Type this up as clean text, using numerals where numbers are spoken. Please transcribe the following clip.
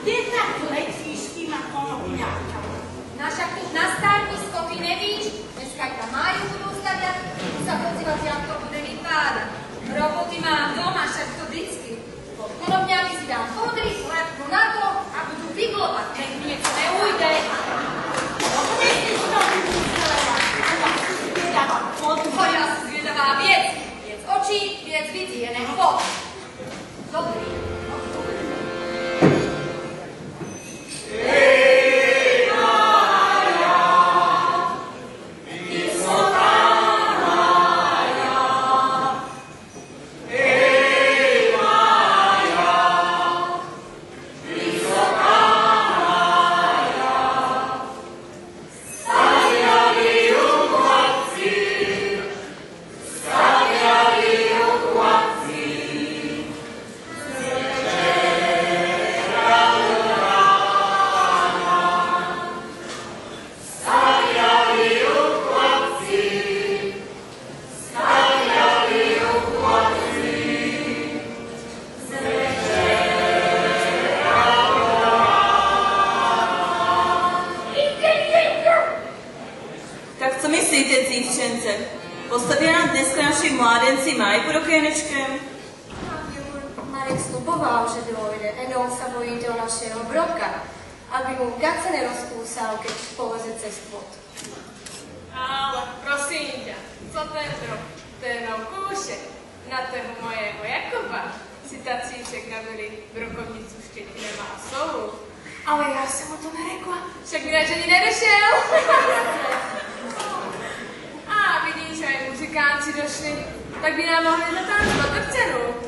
kde tak letíš s tým konopňáčom? No však tu na stárnisko, ty nevíš, dneska aj tam majú budú staviať, tu sa pozývať, jak to bude vypádať. Roboty mám doma, však to vždycky. Pod konopňami si dám podry, lepnú na to a budú vyglobať, nech mi niečo neujde. Myslíš, to by musela zvedavá podru. To ja si zvedavá viec očí, viec vidí, je nech pod. Dobrý. Marek sľuboval, že dôjde, jenom sa bojí do našeho broka, aby mu gace nerozkúsal, keď poveze cez plot. Ale prosím ťa, co ten drog? To je jenom kúšek na toho mojego Jakuba. Si tacíček nabili brokovnicu Štětine má sovu. Ale já jsem mu to nerekla, však mi ani nedošel. A vidíš, aj muzikánci došli, tak by nám mohli zatáncovat do dceru.